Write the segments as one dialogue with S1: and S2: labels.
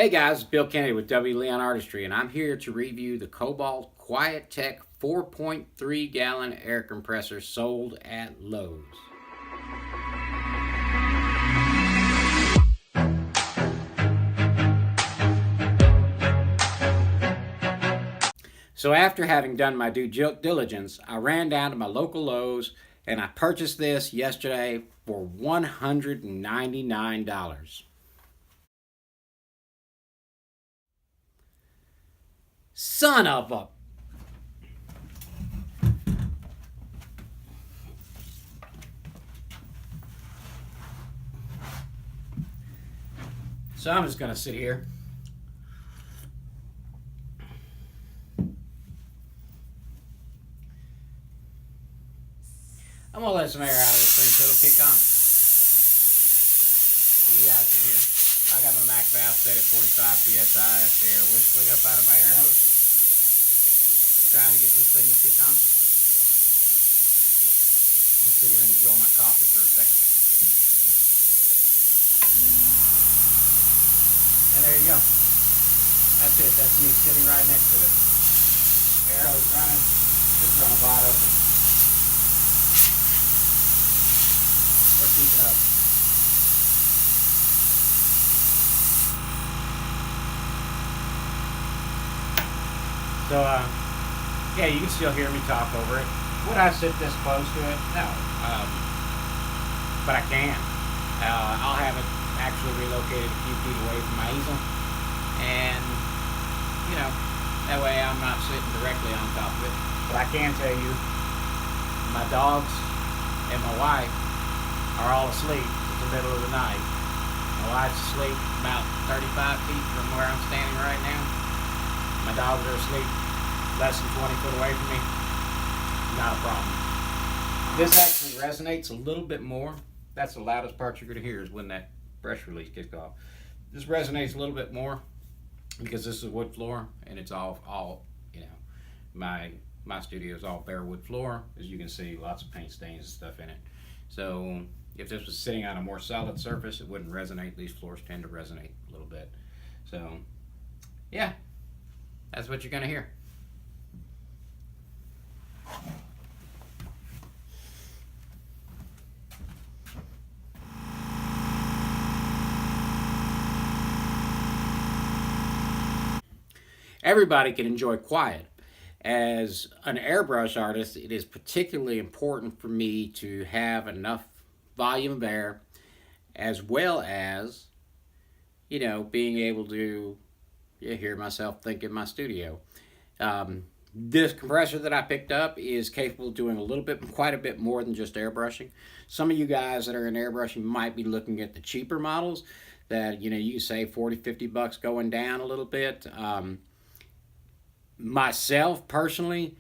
S1: Hey guys, Bill Kennedy with W. Leon Artistry, and I'm here to review the Kobalt Quiet Tech 4.3 gallon air compressor sold at Lowe's. So after having done my due diligence, I ran down to my local Lowe's and I purchased this yesterday for $199. Son of a... So I'm just going to sit here. I'm going to let some air out of this thing so it'll kick on. You guys can hear. I got my Mac valve set at 45 psi. That's the air whistling up out of my air hose. Trying to get this thing to kick on. Let me sit here and enjoy my coffee for a second. And there you go. That's it. That's me sitting right next to it. Air hose running. Just running wide open. We're keeping up. So, yeah, you can still hear me talk over it. Would I sit this close to it? No. But I can. I'll have it actually relocated a few feet away from my easel. And, you know, that way I'm not sitting directly on top of it. But I can tell you, my dogs and my wife are all asleep at the middle of the night. My wife's asleep about 35 feet from where I'm standing right now. My dogs are asleep less than 20 foot away from me. Not a problem. This actually resonates a little bit more. That's the loudest part you're going to hear is when that pressure release kicks off. This resonates a little bit more because this is wood floor and it's all you know, my studio is all bare wood floor. As you can see, lots of paint stains and stuff in it. So if this was sitting on a more solid surface, it wouldn't resonate. These floors tend to resonate a little bit. So yeah, that's what you're going to hear. Everybody can enjoy quiet. As an airbrush artist, it is particularly important for me to have enough volume of air, as well as, you know, being able to hear myself think in my studio. This compressor that I picked up is capable of doing quite a bit more than just airbrushing. Some of you guys that are in airbrushing might be looking at the cheaper models that, you know, you can save 40, 50 bucks going down a little bit. Myself, personally,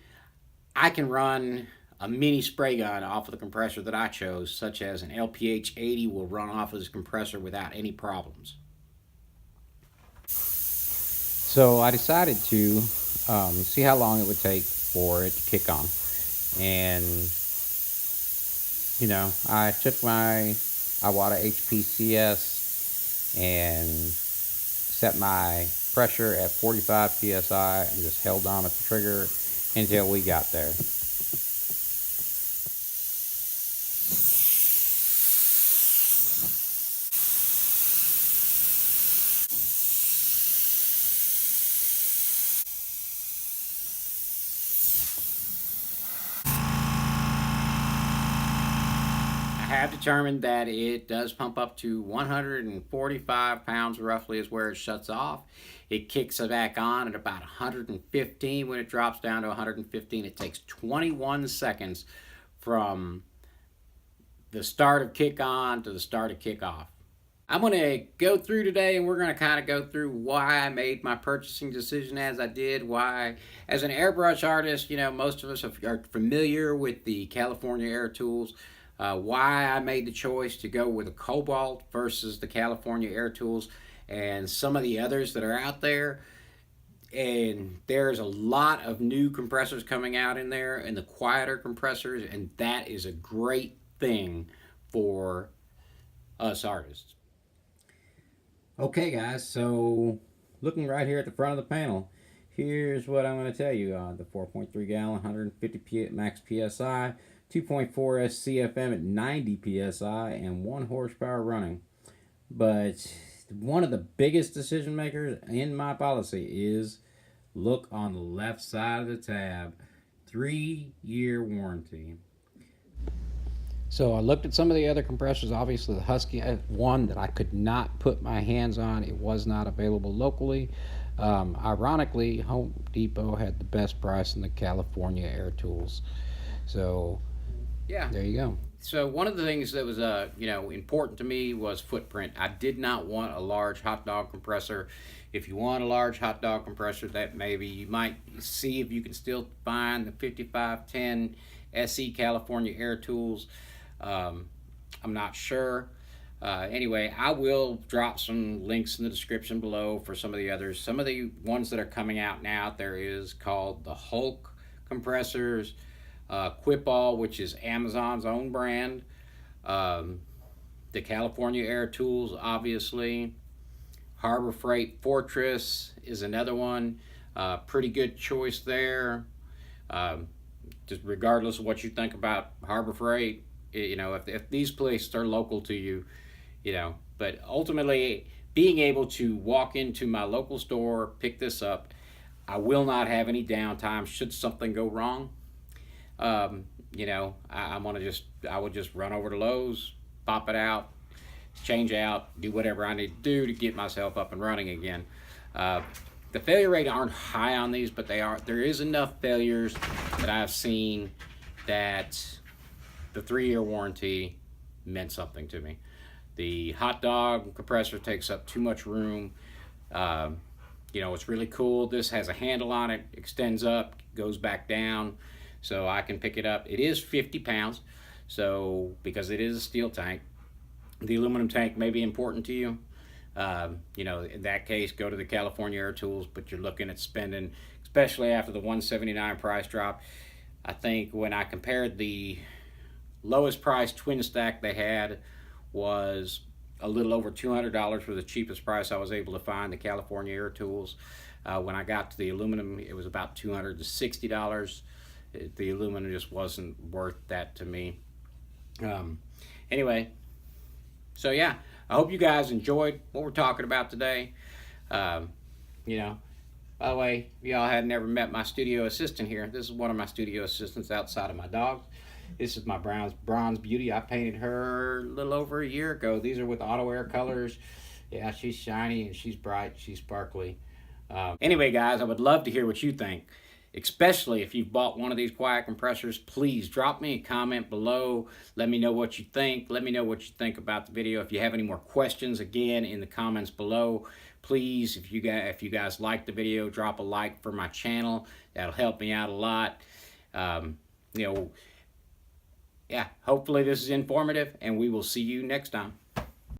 S1: I can run a mini spray gun off of the compressor that I chose, such as an LPH 80 will run off of this compressor without any problems. So I decided to see how long it would take for it to kick on. And, you know, I took my Iwata HPCS and set my pressure at 45 psi and just held on at the trigger until we got there. I have determined that it does pump up to 145 pounds roughly is where it shuts off. It kicks back on at about 115. When it drops down to 115, it takes 21 seconds from the start of kick on to the start of kick off. I'm going to go through today and we're going to kind of go through why I made my purchasing decision as I did, why as an airbrush artist, you know, most of us are familiar with the California Air Tools. Why I made the choice to go with a Kobalt versus the California Air Tools and some of the others that are out there. And there's a lot of new compressors coming out in there and the quieter compressors, and that is a great thing for us artists. Okay guys, so
S2: looking right here at the front of the panel, here's what I'm going to tell you. The 4.3 gallon, 150 max PSI, 2.4 SCFM at 90 PSI, and 1 horsepower running. But one of the biggest decision makers in my policy is look on the left side of the tab. 3-year warranty. So I looked at some of the other compressors. Obviously, the Husky had one that I could not put my hands on. It was not available locally. Ironically, Home Depot had the best price in the California Air Tools. So, yeah, there you go.
S1: So one of the things that was important to me was footprint. I did not want a large hot dog compressor. If you want a large hot dog compressor, that maybe you might see if you can still find the 5510 SE California Air Tools. I'm not sure. Anyway, I will drop some links in the description below for some of the others. Some of the ones that are coming out now, there is called the Hulk compressors, Kobalt, which is Amazon's own brand, the California Air Tools, obviously. Harbor Freight Fortress is another one. Pretty good choice there. Just regardless of what you think about Harbor Freight, if these places are local to you, but ultimately being able to walk into my local store, pick this up, I will not have any downtime should something go wrong. I would just run over to Lowe's, pop it out, change out, do whatever I need to do to get myself up and running again. The failure rate aren't high on these, but there is enough failures that I've seen that the 3-year warranty meant something to me. The hot dog compressor takes up too much room. It's really cool. This has a handle on it, extends up, goes back down, so I can pick it up. It is 50 pounds, so because it is a steel tank. The aluminum tank may be important to you. In that case, go to the California Air Tools, but you're looking at spending, especially after the $179 price drop. I think when I compared the lowest price twin stack they had was a little over $200 for the cheapest price I was able to find, the California Air Tools. When I got to the aluminum, it was about $260. The aluminum just wasn't worth that to me. Anyway, so yeah, I hope you guys enjoyed what we're talking about today. By the way, if y'all had never met my studio assistant here, this is one of my studio assistants outside of my dogs. This is my Bronze Beauty. I painted her a little over a year ago. These are with auto air colors. Yeah, she's shiny and she's bright, she's sparkly. Anyway, guys, I would love to hear what you think, especially if you've bought one of these quiet compressors. Please drop me a comment below. Let me know what you think. Let me know what you think about the video. If you have any more questions, again, in the comments below. Please, if you guys like the video, drop a like for my channel. That'll help me out a lot. Yeah, hopefully this is informative, and we will see you next time.